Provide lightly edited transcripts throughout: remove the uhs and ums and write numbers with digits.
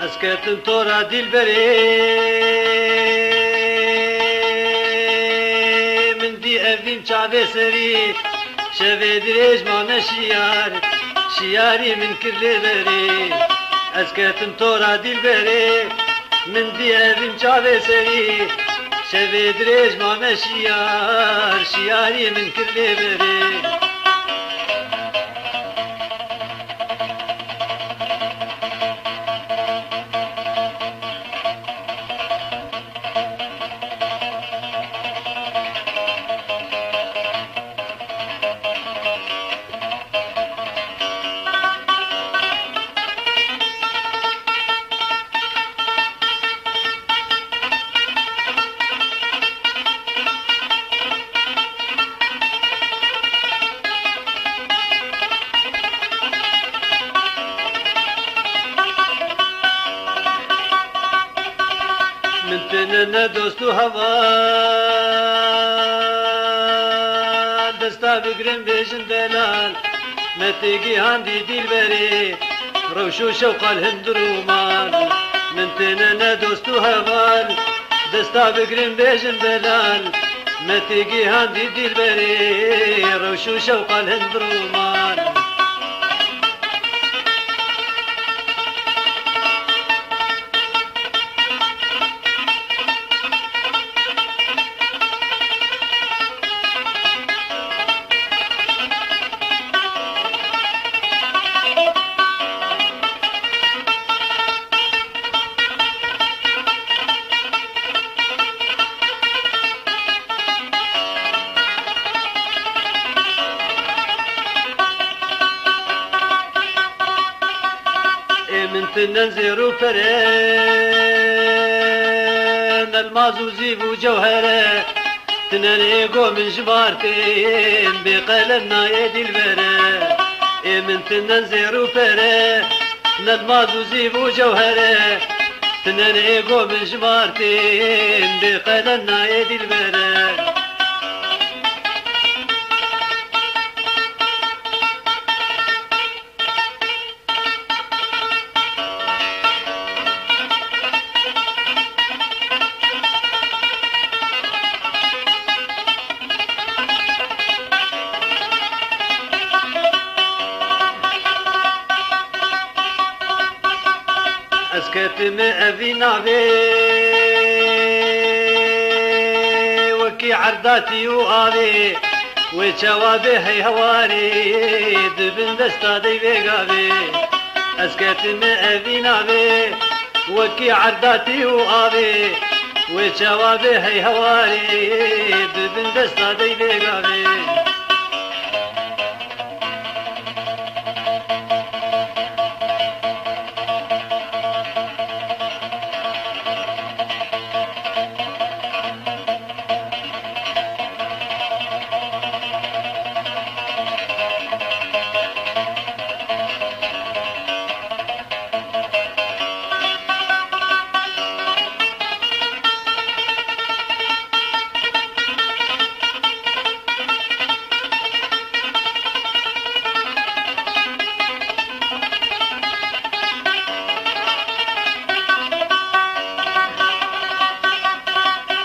اسكتن تورا دلبري من دي افين شعبي سري شبه دريج ما شيار شياري من كل بري اسكتن تورا دلبري من دي افين شعبي سري شبه دريج ما شيار شياري من كل بري من تننا دوستو هوا دستا بگرم بیشن دلال متیگی هندی دل بری روشو شوق الهندرومان من تننا دوستو هوا دستا بگرم بیشن دلال متیگی هندی دل بری روشو شوق الهندرومان من تننزر وفرين المازو زيب وجوهره تنريقو من جبارتين بقلنا يدي البره من تننزر وفرين المازو زيب وجوهره تنريقو من جبارتين بقلنا يدي البره اسكتم افينا بي وكي عرداتي وغابي وجوابي هي هواري دبن دستادي بيغابي اسكتم افينا بي وكي عرداتي وغابي وجوابي هي هواري دبن دستادي بيغابي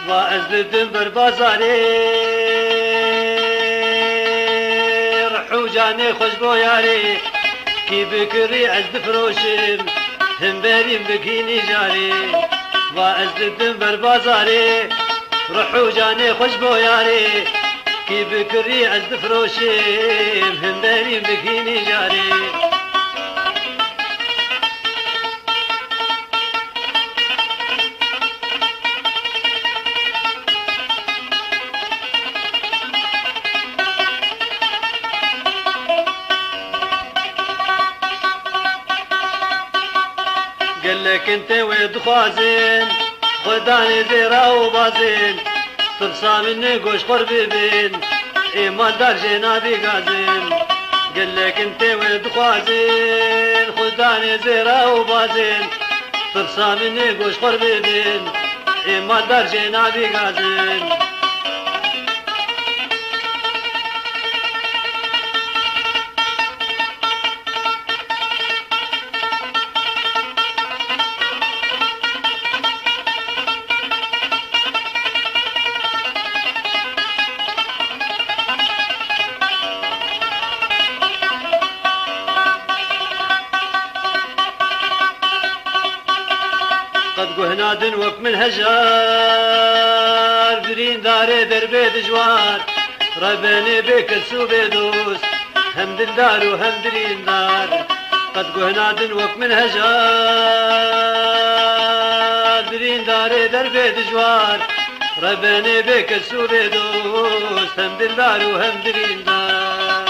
وأزلدن بربازاري رحو جاني خوش بو ياري كي بكري أزد فروشم هم بريم بكيني جاري وأزلدن بربازاري رحو جاني خوش بو ياري كي بكري أزد فروشم هم بريم بكيني جاري قالك انت ويد خوازين خداني زيرا وبازين تبصى مني قوش قربي بين ايمان دار جنابي غازين قالك انت ويد خوازين خداني زيرا وبازين تبصى مني قوش قربي بين ايمان دار جنابي غازين قد قهناد وك من هجار برين داري دربي دجوار رباني بك السوبي دوس هم دلدار وهم درين دار قد قهناد وك من هجار برين داري دربي دجوار رباني بك السوبي دوس هم دلدار وهم درين دار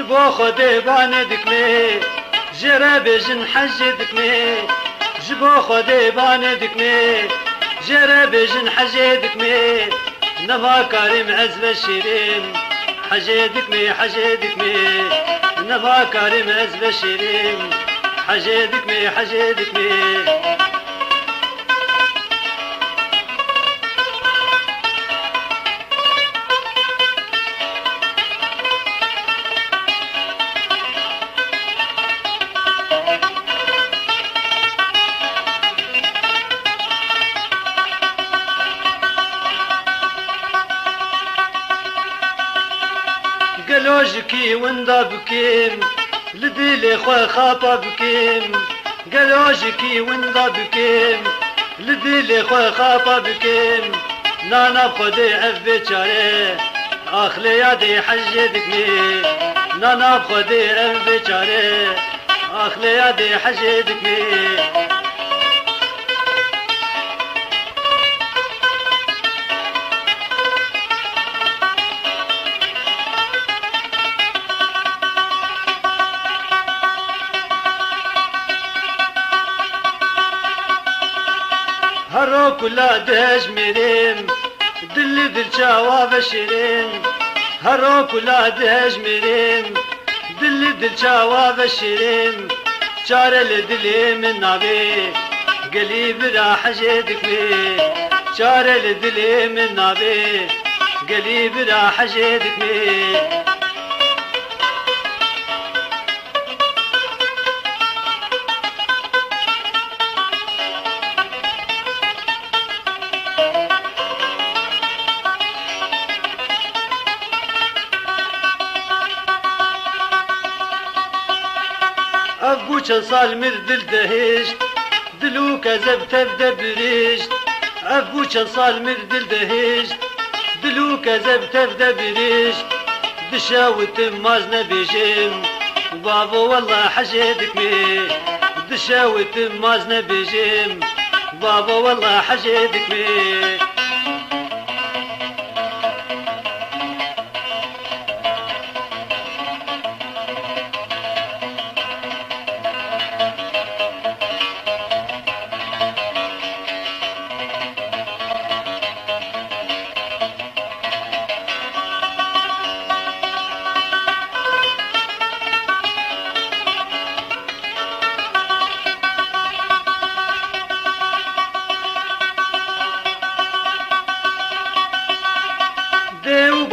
جبو خدي باني دكمي جرى بجن حج دكمي جبو خدي باني دكمي جرى بجن حج دكمي نما كريم عزب الشيرين حج دكمي حج دكمي نما كريم عزب الشيرين حج دكمي حج دكمي قلوجكي وندا بكيم لديلي خوي خاطا بكيم قلوجكي وندا بكيم لديلي خوي خاطا بكيم نانا بخدي عف بشاري اخلي يدي حجدك مي نانا بخدي عف بشاري اخلي يدي حجدك مي هرو كلا دهج ميريم دل دل شاواب شيرين هرو كلا دهج ميريم دل دل شاواب شيرين شار لدلي من نابي قليب راح جدك مي شار لدلي من نابي قليب راح جدك مي ابو صال مردل دهشت دلو كذب تبدا بريشت ابو صال مردل دهشت دلو كذب تبدا بريشت دشاوت مازنا بيجيم بابا والله حجدك مي دشاوت مازنا بيجيم بابا والله حجدك مي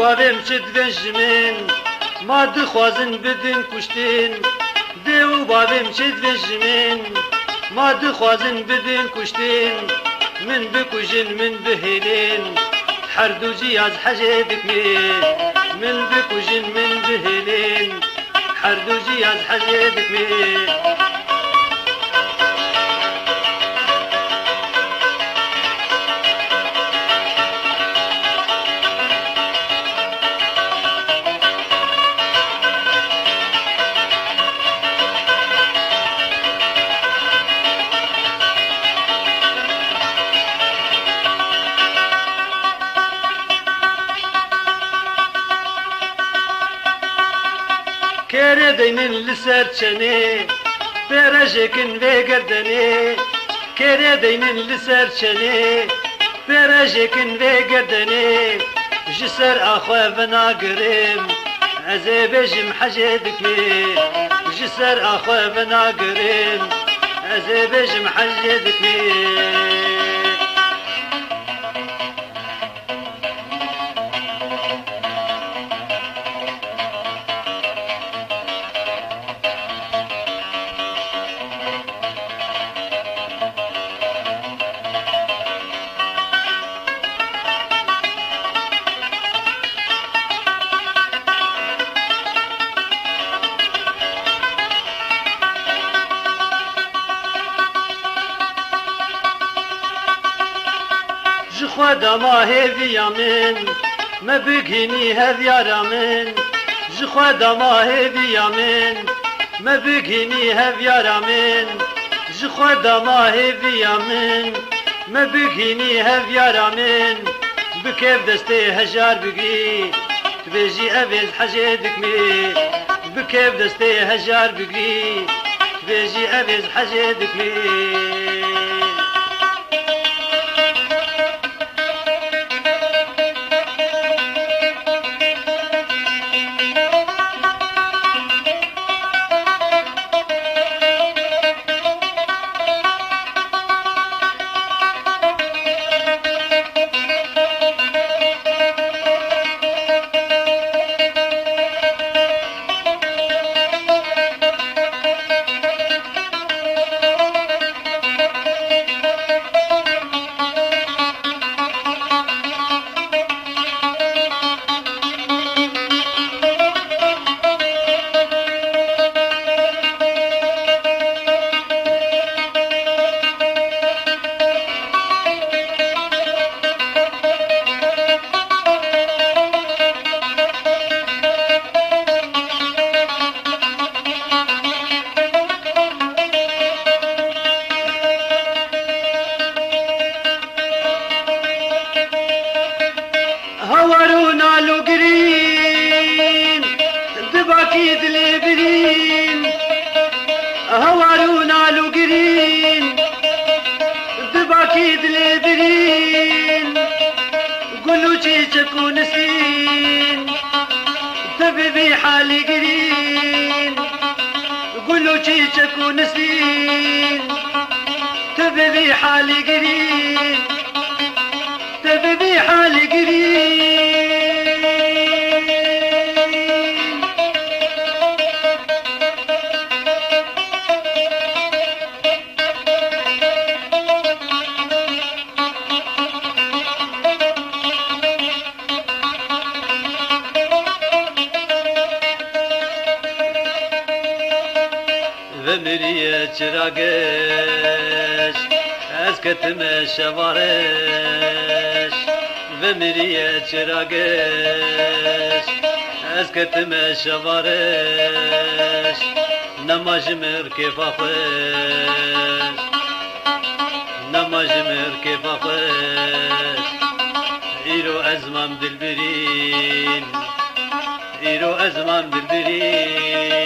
بابم شد بنجمين ما دخوازن بدن كشتين ديو بابم شد بنجمين ما دخوازن بدن كشتين من بكوجن من بهلين حردو جياز حجدك مي من بكوجن من بهلين حردو جياز حجدك مي دينن لسر چنه برجكن بگردنه كري دينن لسر چنه برجكن بگردنه جسر اخوة بناقرم عزيب جم حجدك مي جسر اخوة بناقرم عزيب جم حجدك مي خدا ما هذي من ما بقيني هذيارا من خدا ما هذي من ما بقيني هذيارا من خدا ما هذي من ما بقيني هذيارا من بكيف دستي هجار بقي تبيجي أبيز حجدك مي بكيف دستي هجار بقي تبيجي أبيز حجدك مي هوارونا لو قرين دباكي دلي برين هوارونا لو قرين دباكي دلي برين قولوا جي تكون سين تبي حالي قرين قولوا جي تكون سين تبي حالي قرين تبي حالي قرين ومرية چراغش از کتم شوارش ومرية چراغش از کتم شوارش نماز مرکب خوش نماز مرکب خوش ایرو ازمام دل برین ایرو ازمام دل برین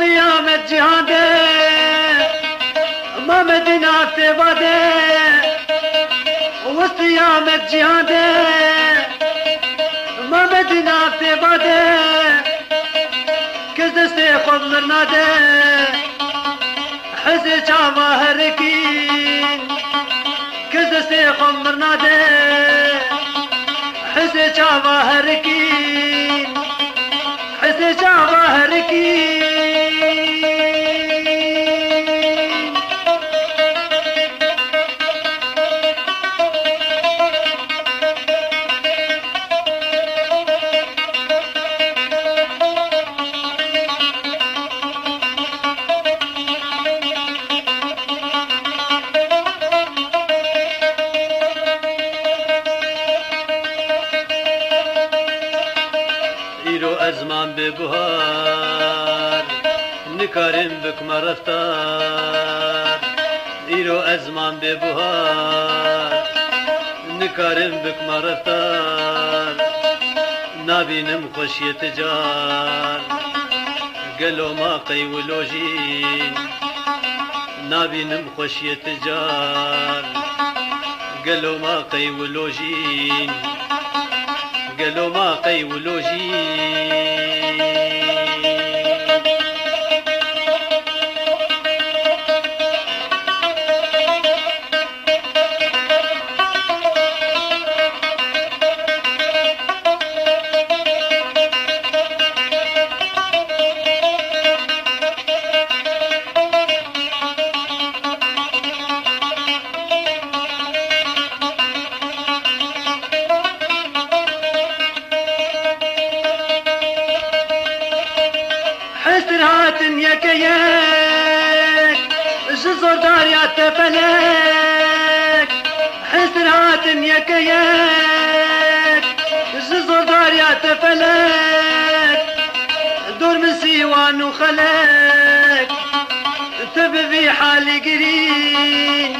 قيامة جهاده ما مدينة تباده وقيامة جهاده ما مدينة تباده كذا سيخذ مرناده حزي جاما هركين كذا سيخذ مرناده حزي جاما هركين حزي جاما هركين ازمان ببهار نكارم بك مرفتار إيرو ازمان ببهار نكارم بك مرفتار نابينم خشية جار قالوا ما قيولوجين نابينم خشية جار قالوا ما قيولوجين قالوا ما قيولوجين حسرات يكيك جزر دار يا تفلك حسرات يكيك جزر دار يا تفلك دور من سيوان وخلك تبذي حالي قرين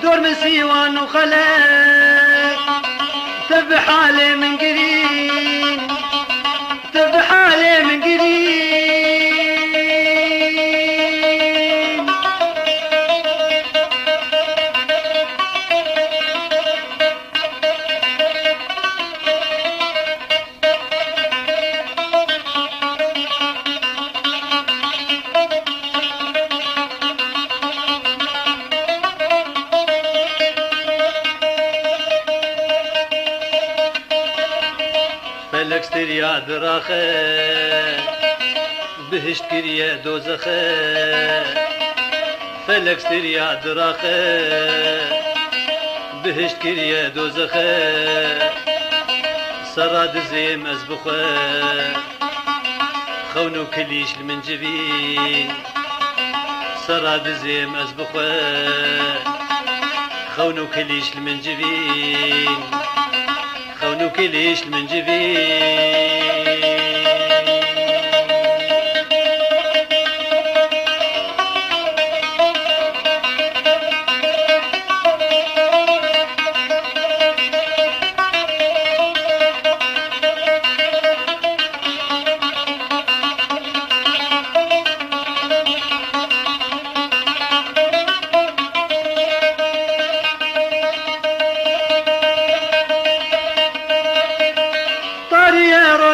دور من سيوان وخلك تبي حالي من قرين تبي حالي من قرين فلك ستريا دراخه بهشت كريا دوزخه فلك ستريا دراخه بهشت كريا دوزخه سراد زيم ازبخه خونو كليش المنجبين سراد زيم ازبخه خونو كليش المنجبين خونك ليش المنجبين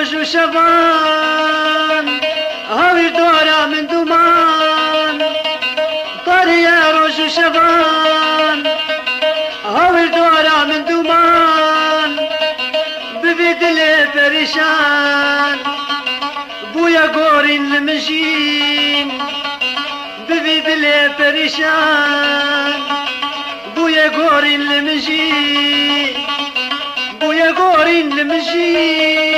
روج شبان هاوي دورا من دمان طاري يا روج شبان هاوي دورا من دمان ببيد لي فريشان بويا قورين المجين ببيد لي فريشان بويا قورين المجين بويا قورين المجين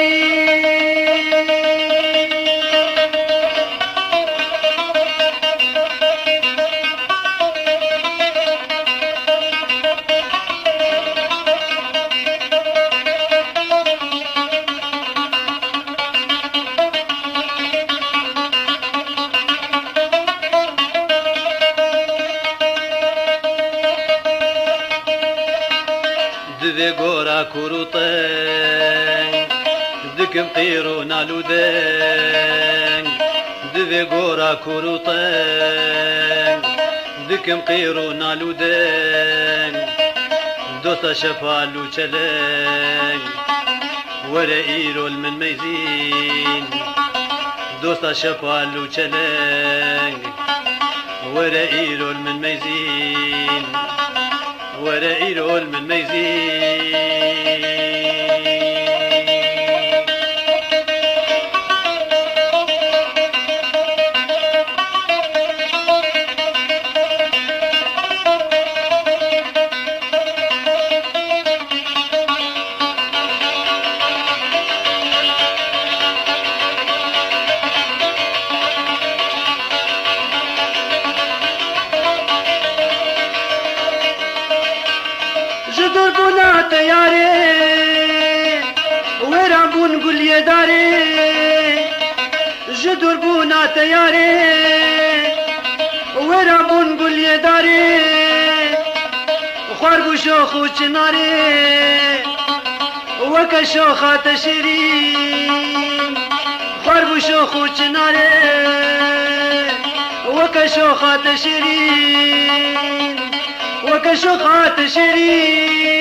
دذي قورا كروطين دكم قيرو نالودين دذي قورا كروطين دكم قيرو نالودين دوتا شفالو چلين ورا ايرو المن ميزين دوتا شفالو چلين ورا ايرو المن ميزين ورا ايرو المن ميزين جدر بنا تياري لدور بونا تياري ورابون قولي داري خربو شوخو چناري وكا شوخا تشيرين خربو شوخو چناري وكا شوخا تشيرين وكا شوخا تشيرين.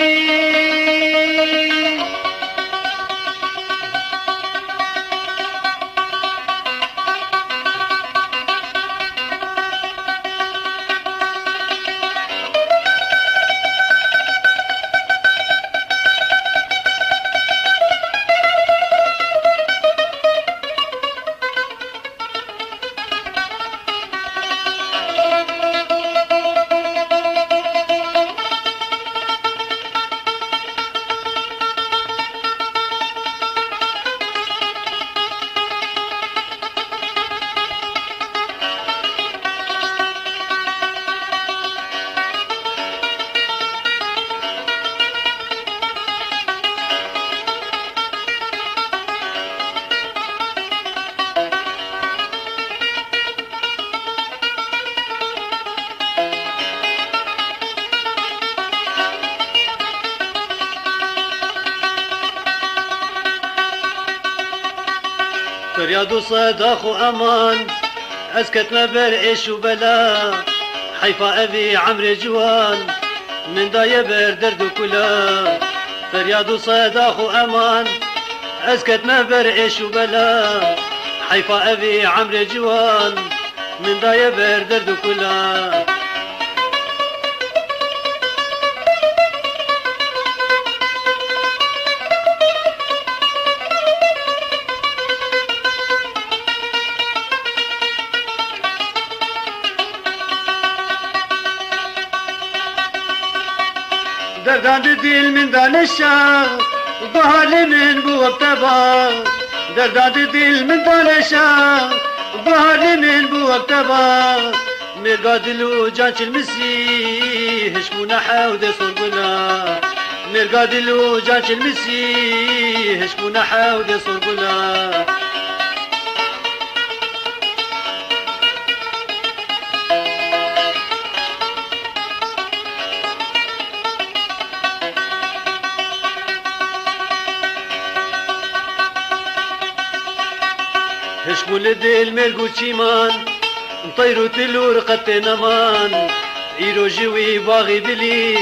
فرياد صداخ أمان أسكت ما برعش وبلا حيفا أبي عمري جوان من داية بردرد كلا فرياد صداخ أمان أسكت ما برعش وبلا حيفا أبي عمري جوان من داية بردرد كلا دردان دل من دانشا بحال من بو ابتبا دردان دل من دانشا بحال من بو ابتبا مرقا دلو جانش المسيح هشمونا حاود صرقنا مرقا دلو جانش المسيح هشمونا حاود صرقنا هشمول دل مرقو چیمان طيرو تلور قد نمان ايرو جوي باغي بلي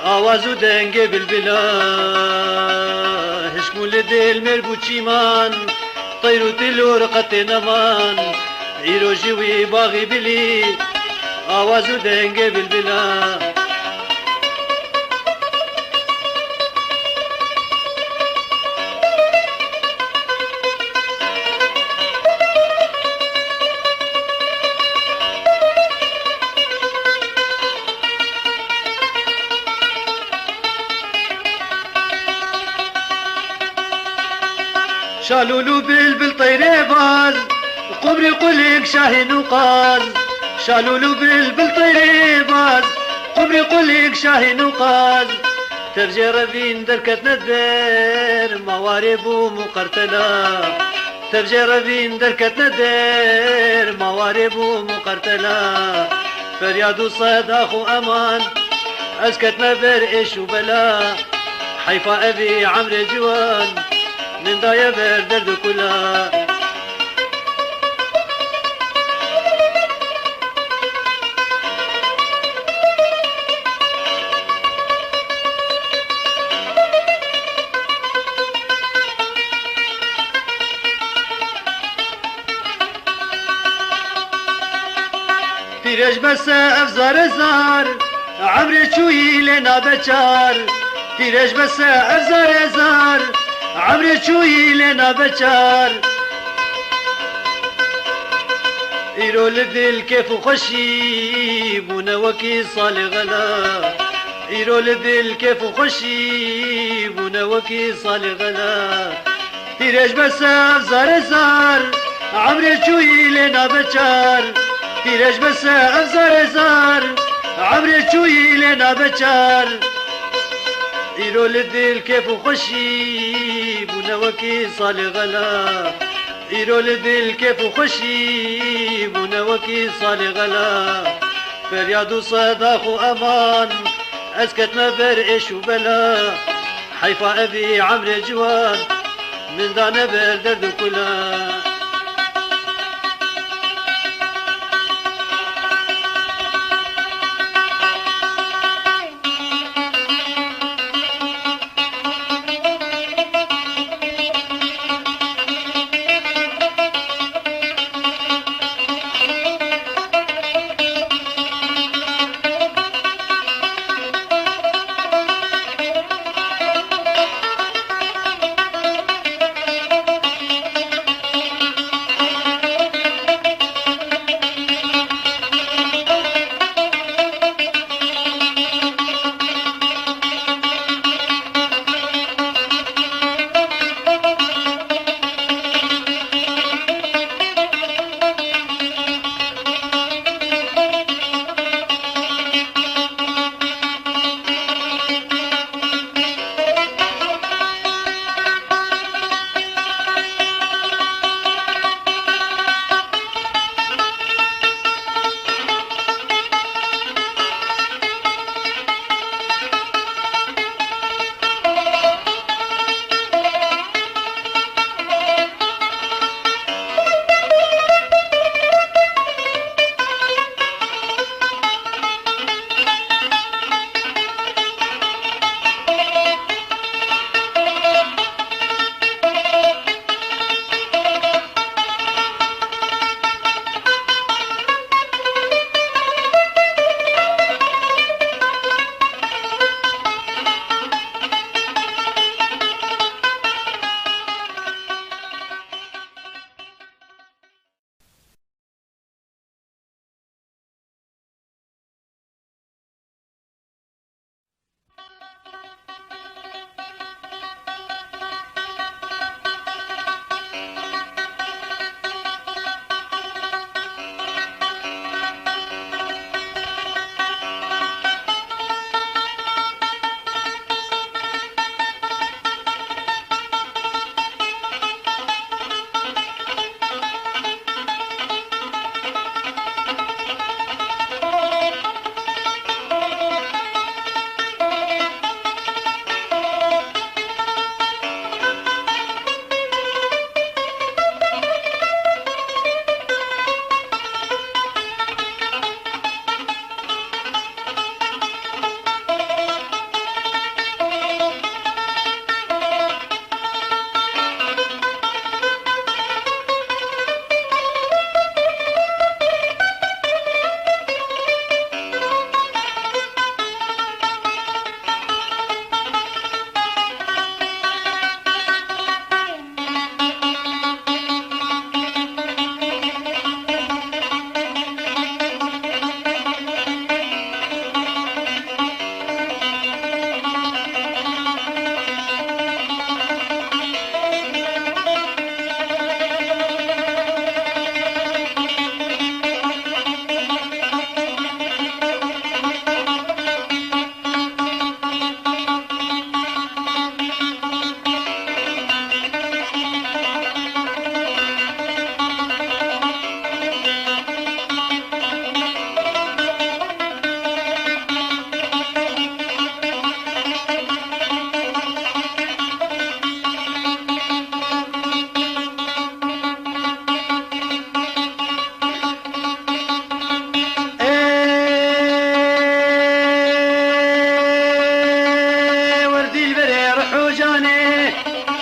آوازو دنگه بالبلا هشمول دل مرقو چیمان طيرو تلور قد نمان ايرو جوي باغي بلي آوازو دنگه بالبلا شالولو بلبل طيري باز قبري قلق شاهين وقاز شالولو بلبل طيري باز قبري قلق شاهين وقاز تفجر بين دركة ندر موارب ومقرتلا تفجر بين دركة ندر موارب ومقرتلا فرياد صداخ أمان أسكت ما برئش وبلا حيفا أبي عمري جوان من داية بردرد كلا تيرج بس أفزار زار عمري شوي لنا بشار تيرج بس أفزار زار عمري شوي لنا بشار إيرو لذل كيف خشي بونا وكي صالي غلا إيرو لذل كيف خشي بونا وكي صالي غلا تيرج بس أفزار زار عمري شوي لنا بشار تيرج بس أفزار زار عمري شوي لنا بشار إيرو للدل كيف خشي بونا وكي صالي غلا إيرو لدل كيف وخشي بنوكي صالي غلا فرياد صداق وأمان أسكت ما برئش وبلا حيفا أبي عمري جوان من دانا بردرد كلا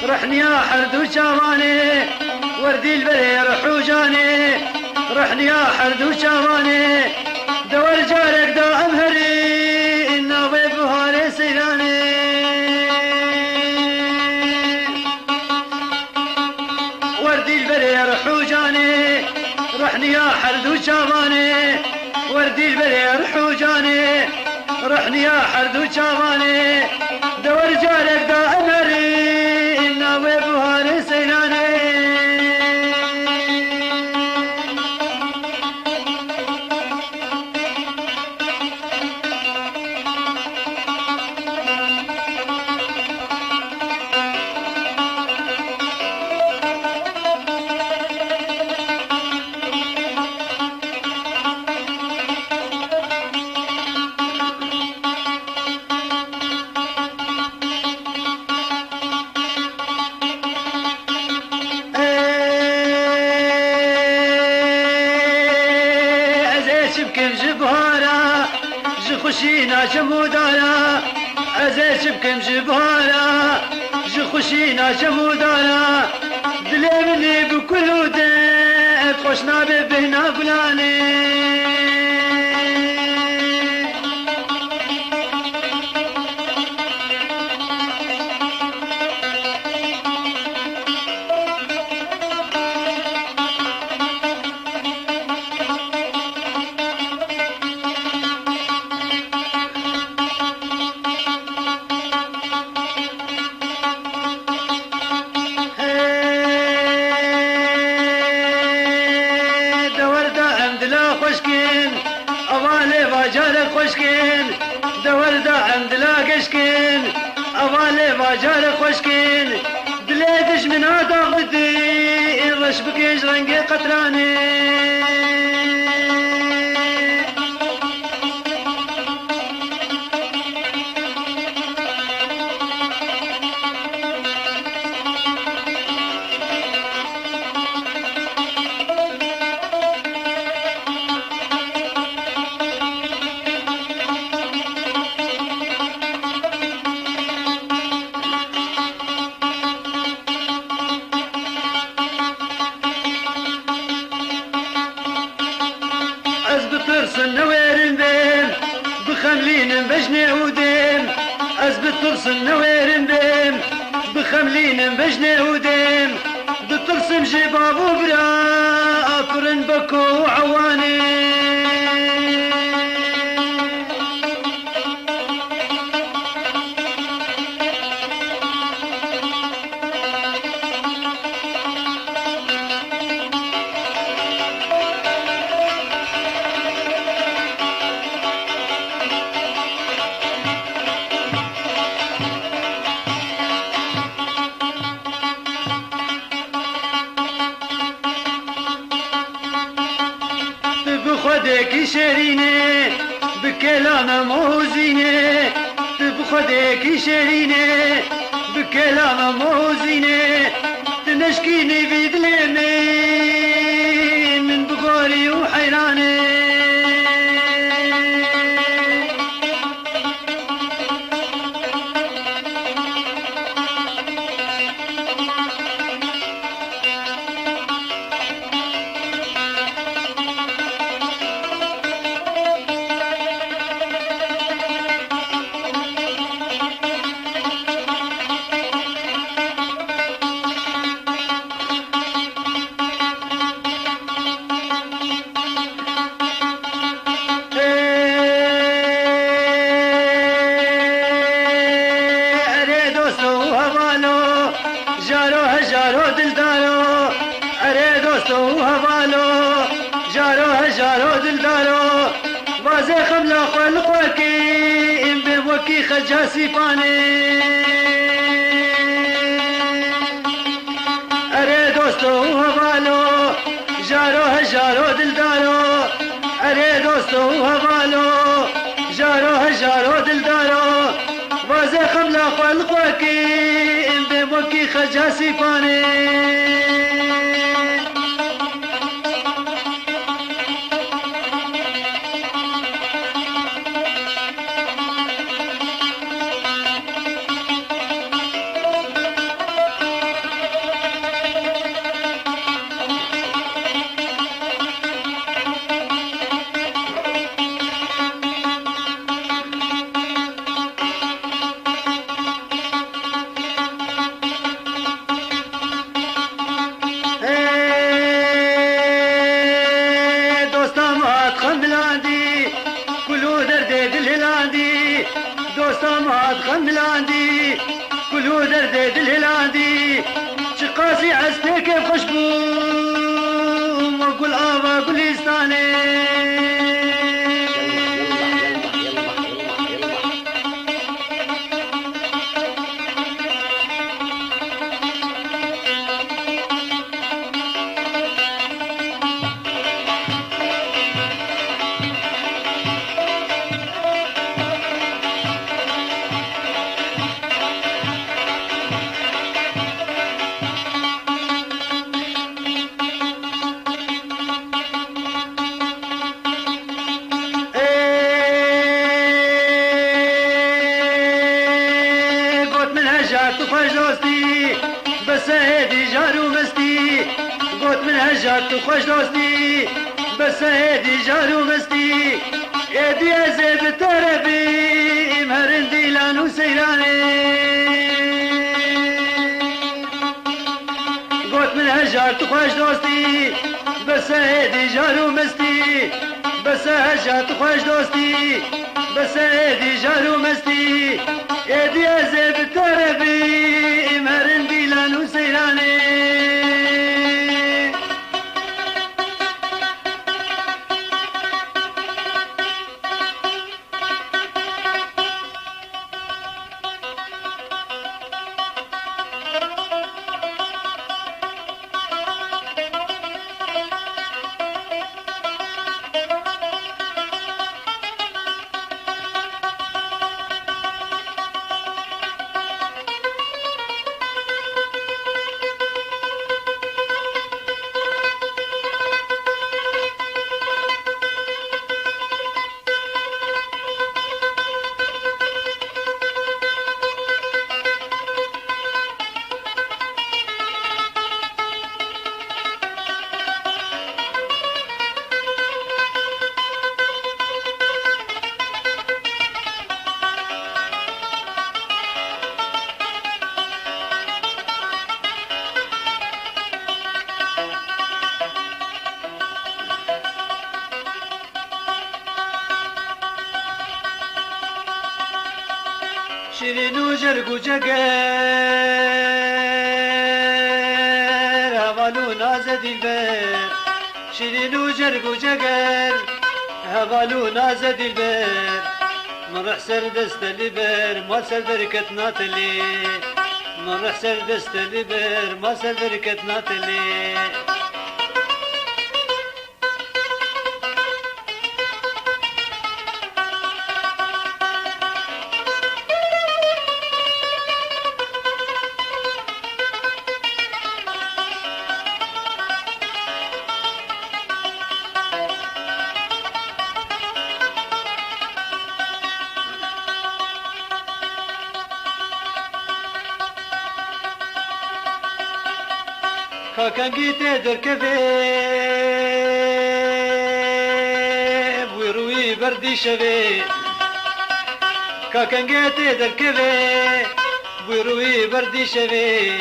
رحني يا حرد وشاماني وردي البرير حوجاني رحني يا حرد وشاماني دور جارك دا أمهري إنا ضيف هاري سيلاني وردي البرير حوجاني رحني يا حرد وشاماني وردي البرير حوجاني رحني يا حرد وشاماني دور جارك دا أمهري إنا ضيف هاري سيلاني خوشينا جمودانا عزيز بكم جبهانا جي خوشينا جمودانا دلي مني بكل وديت خوشنا ببهنا قلاني خوشكين دور دا عند لا قشكين أوالي باجار خوشكين دليدش من هذا غدي الرش بكيش رنقي قطراني ترسن نويرن بيم بخملين بجني وديم أزبط ترسن نويرن بيم بخملين بجني وديم بترسم جباب وبرا أفرن بكو وعواني بخدك شريني بكلام موزيني بخدك شريني بكلام موزيني تنشكيني بيدلمي من بقولي وحيراني جارو دلدارو ارے دوستو حوالو جارو دلدارو واضح خملا خلقو کی ام بے وکی خجاسی پانے ارے دوستو حوالو جارو دلدارو ارے دوستو حوالو جارو دلدارو واضح خملا خلقو کی ام بے وکی خجاسی پانے دوستامات خملاندي كلو درد الهلاندي شقاسي عزتك بخشبو وقول آبا قليستاني قوت من هجرت خوش دوستي بس هدي جارو مستي يدي ازي بالتربي مهرن ديلان وسيراني قوت من هجرت خوش دوستي بس هدي جارو مستي بس هجرت خوش دوستي بس هدي جارو مستي يدي ازي بالتربي مهرن ديلان وسيراني شیرین و جرگ و جگر هوالو ناز دلبر شیرین و جرگ و جگر هوالو ناز دلبر مرح سر دست لبر ما سر درکت ناتلی مرح سر دست لبر ما سر درکت ناتلی كاكنجيتي دركبي بويروي بردي شبي كاكنجيتي دركبي بويروي بردي شبي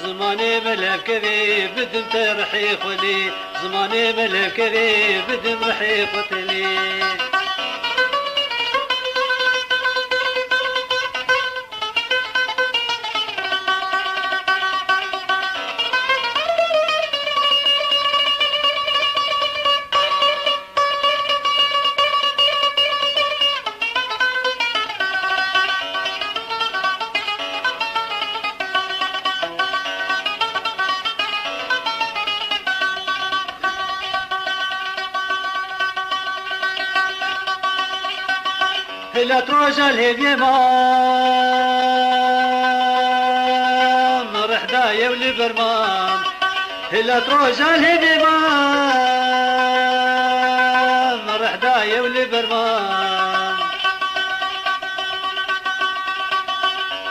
زماني ملكبي بدم ترحي خلي زماني ملكبي بدم رحي قتلي هلا تروج الهديمام رحدايا ولبرمام هلا تروج الهديمام رحدايا ولبرمام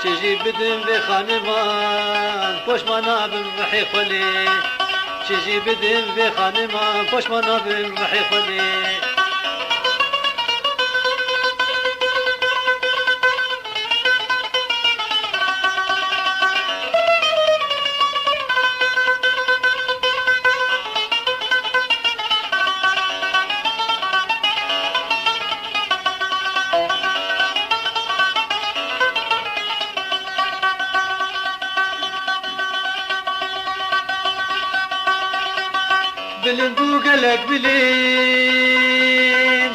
تجي بدن بخانمان بوش منابن رحي خلي تجي بدن بخانمان بوش منابن رحي خلي بلندو قلق بلين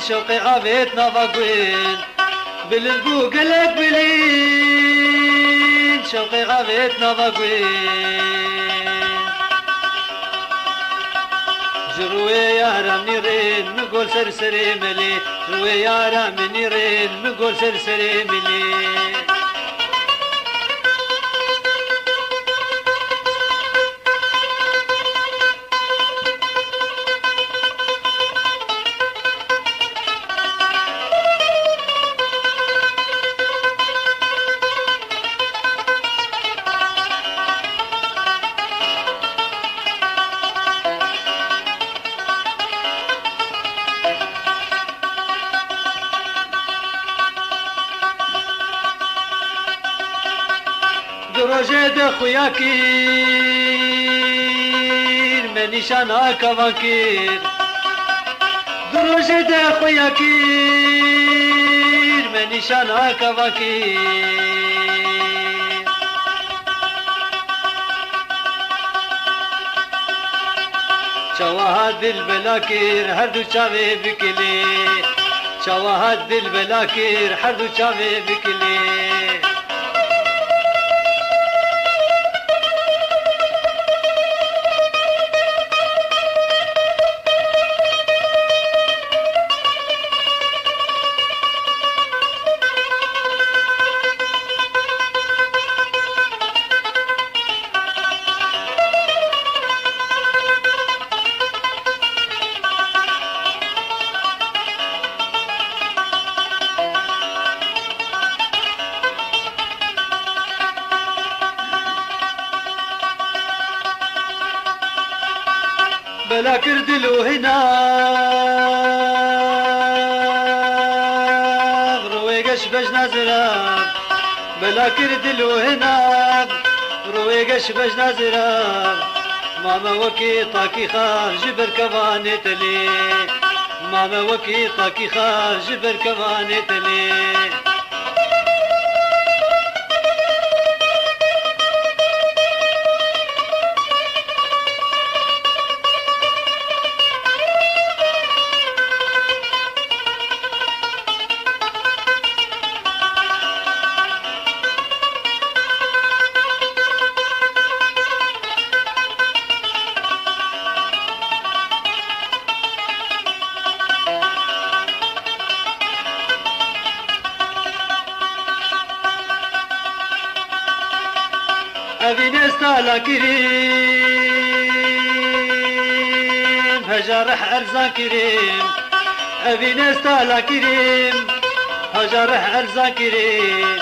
شوقي عافيت نافاقوين بلندو قلق بلين شوقي عافيت نافاقوين جروي يا رام نيرين نقول سرسري ملي جروي يا رام نيرين نقول سرسري ملي دروژه ده خویا کیر من نشانا کوان کیر دروژه ده خویا کیر من نشانا کوان کیر چواها دل بلا کیر هر دو چاوه بکلی چواها دل بلا کیر هر دو چاوه بکلی بلا كردلو هنا رويقش بج نازرا بلا كردلو هنا رويقش بج نازرا ماما وكي طاكي خار جبر كواني تلي ماما وكي طاكي خار جبر كواني تلي أبين استالا كريم هجرح أرزا كريم أبين استالا كريم هجرح أرزا كريم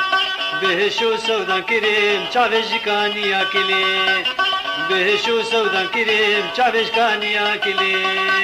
بهشو سودا كريم چاوش كانيا كلي بهشو سودا كريم چاوش كانيا كلي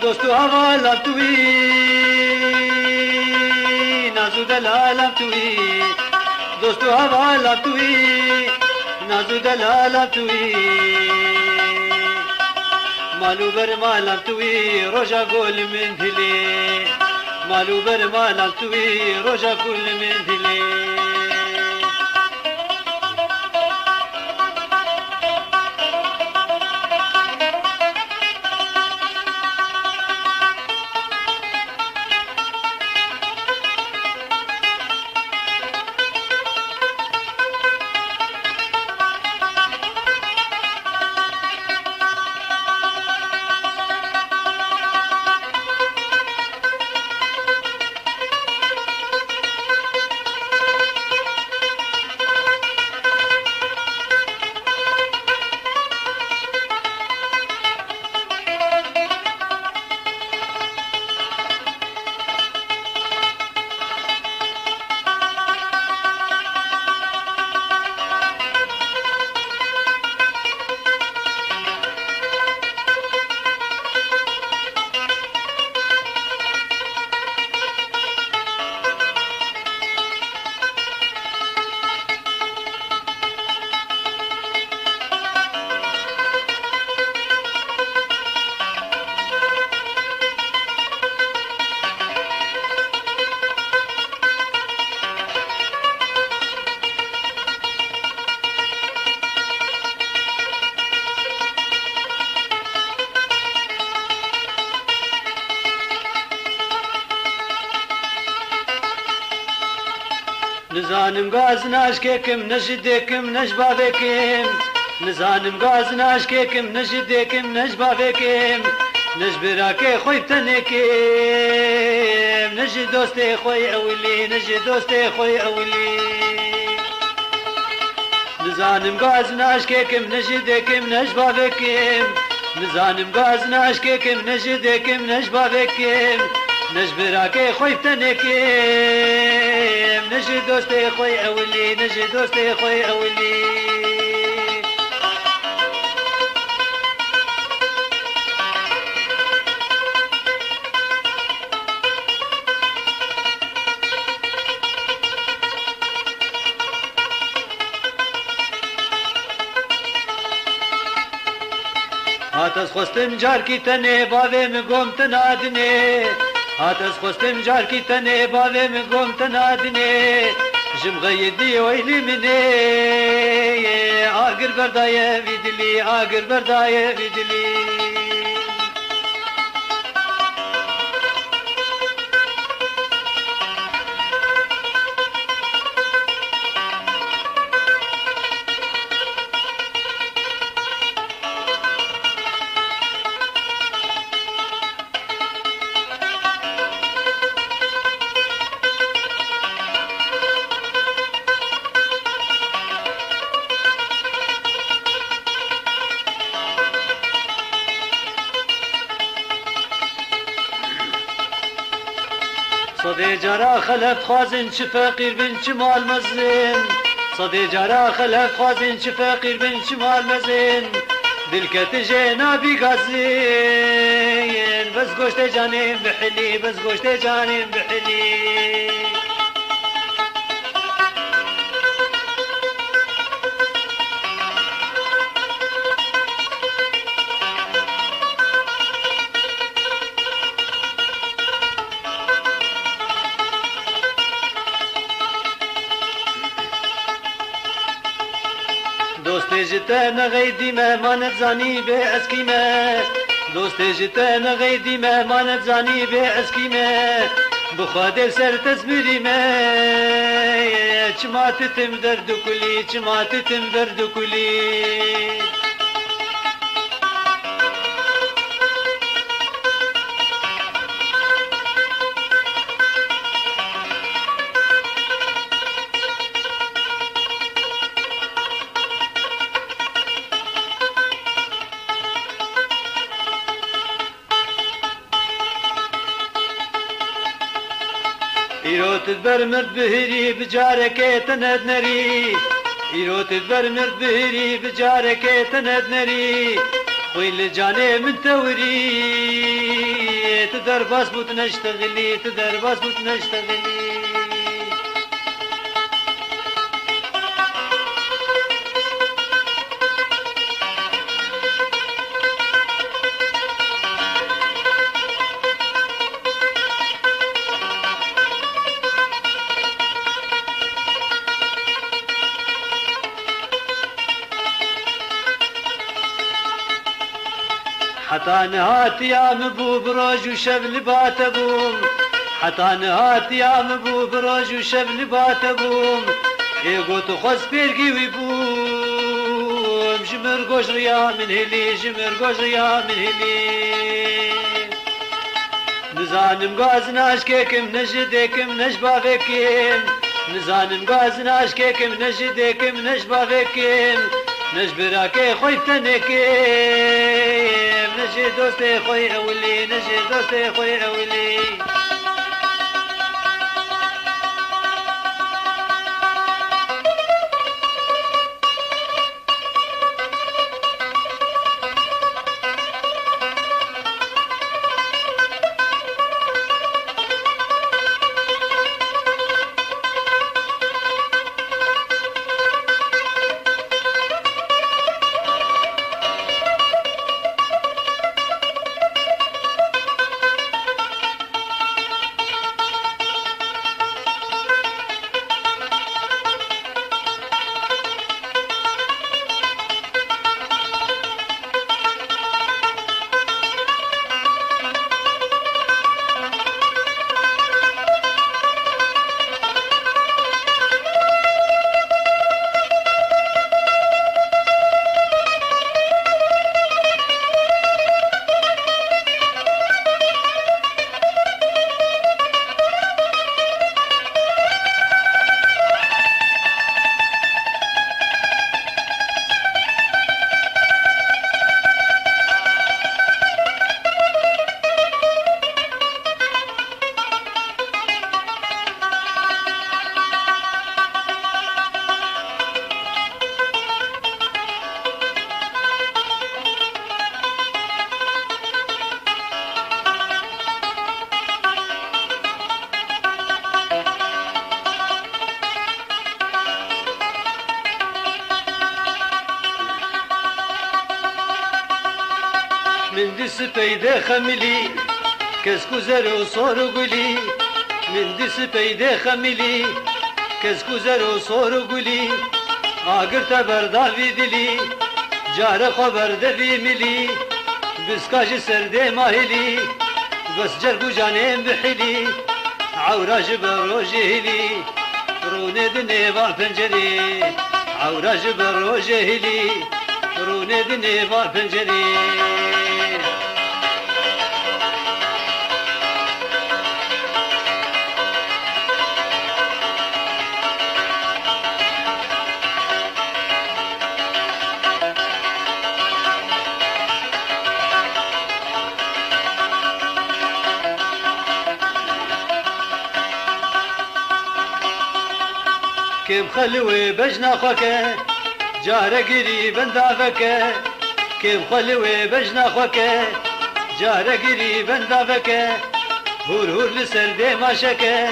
دوستو هوا لبتوی نازو دلالم توی دوستو هوا لبتوی نازو دلالم توی مالو بر مالم توی روژا گل من دلی مالو بر مالم توی روژا گل من دلی نزانم گاز ناشکێکم نەژدێکم نەش باوێکم نزانم گاز ناشکێکم نەژدێکم نەش باوێکم نجبراكي خوي بتنكيم نجي دوستي خوي أولي نجي دوستي خوي أولي نزانم غاز ناشكيكم نجدكم نجبابكم نزانم غاز ناشكيكم نجدكم نجبابكم نجبراكي خوي بتنكيم نجي دوستي خوي أولي نجي دوستي خوي أولي هاتس خواستم جار کی تنه باوه می گم تنادنه هاتس خواستم جار کی تنه باوه می گم تنادنه جم غیدی ویلی منه آگر بردایه ویدلی آگر بردایه ویدلی صدي جرا خلف خازن چه فقیر بن چه مال مزن صدي جرا خلف خازن چه فقیر بن چه مال مزن دل کت جنابی غزین بس گوشت جانم بحلی بس گوشت جانم بحلی دوستی جتا نغیدی مهمانت زانی به اسکیمه دوستی جتا نغیدی مهمانت زانی به اسکیمه بخواد سر تزمیریمه چماتتم درد کلی چماتتم درد کلی ایرو تدبر مرد بهری بجارك تند نري ایرو تدبر مرد بهری بجارك تند نري خوي لجاني من توري تدر باس بوت نشتغلي تدر باس بوت نشتغلي حتى نهات يا مبو بروج وشب لبات بوم حتى نهات يا مبو بروج وشب لبات بوم ايقو تخص بيرقي ويبوم جمر قوش ريا من هلي جمر قوش ريا من هلي نزانم غازن اشكيكم نجدكم نجبابكم نزانم غازن اشكيكم نجدكم نجبابكم نجبراكي خوي تنكم نجي دوستي خوي أولي نجي دوستي خوي أولي من دي سپیده خمیلی کسکو زرو سورو گلی من دي سپیده خمیلی کسکو زرو سورو گلی آگر تبرداوی دلی جار خبر دوی ملی بسکاج سرده ماهلی بس جرگو جانم بحلی عوراج بروجهلی رونه دنیوا پنجری عوراج بروجهلی رونه دنیوا پنجری كيف خلوي بجنا خوكا جارة قريبا دافكا كيف خلوي بجنا خوكا جارة قريبا دافكا هور هور لسردي ما شكا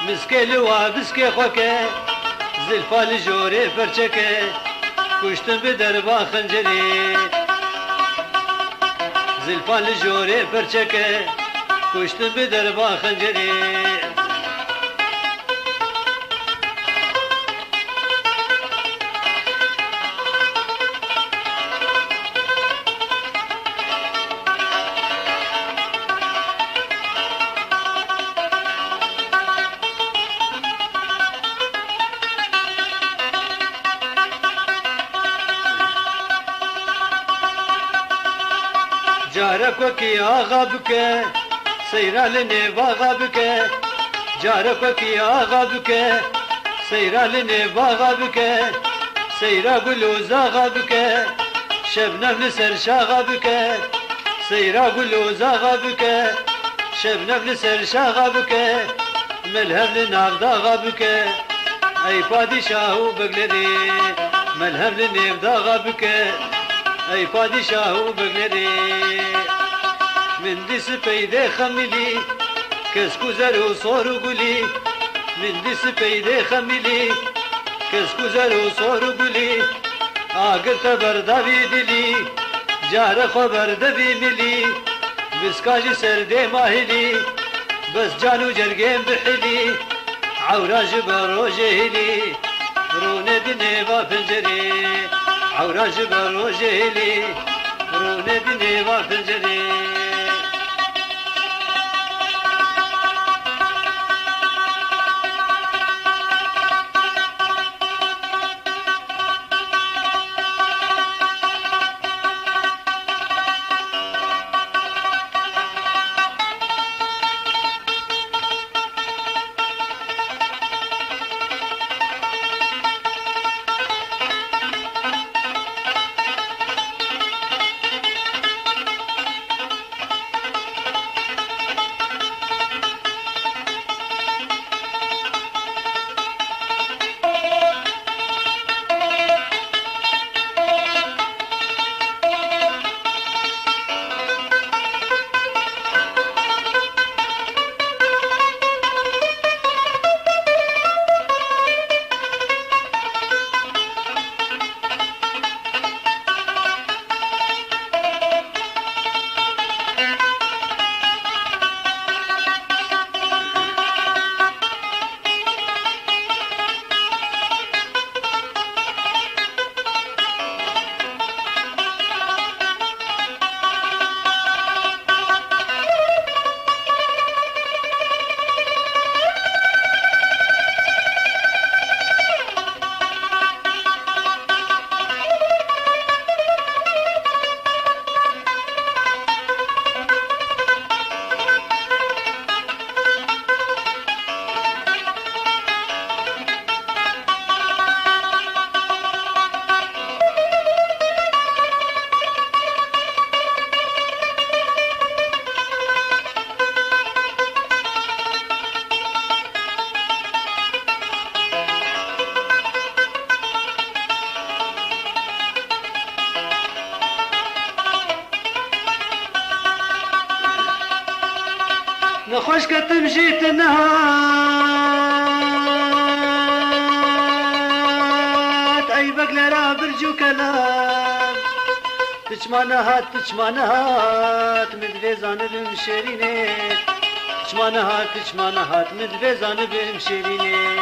مسكي لوا بسكي خوكا زلفا لجوري فرشكا كشتن بدربا خنجري زلفا لجوري فرشكا كشتن بدربا خنجري جارك وكي آغا بك سيرا لنباغا بك جارك وكي آغا بك سيرا لنباغا بك سيرا قلوزاغا بك شبنم لسر شاغا بك سيرا قلوزاغا بك شبنم لسر شاغا بك ملهم لنافداغا بك اي پادشاهو بقلري ملهم لنافداغا بك اي پادشاهو بقلري من دي سپیده خمیلی کسکو زرو سورو گلی من دي سپیده خمیلی کسکو زرو سورو گلی آگر تبرداوی دلی جار خبر دوی ملی بسکاج سرده ماهلی بس جانو جرگیم بحلی عوراج برو جهلی رونه دنیوا پنجری عوراج برو جهلی رونه دنیوا پنجری نخوش كتمشي تنهات أي بقلة برجو كلام تچمانهات مدویزان بم شرینه تچمانهات مدویزان بم شرینه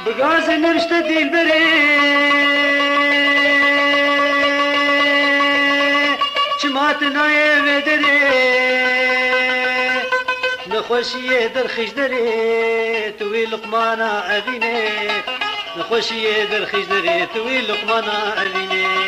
بغاز نرشت دیل بره چمات نایه و دره نخوشیه در خیش دره توی لقمانا عوینه نخوشیه در خیش دره توی لقمانا عوینه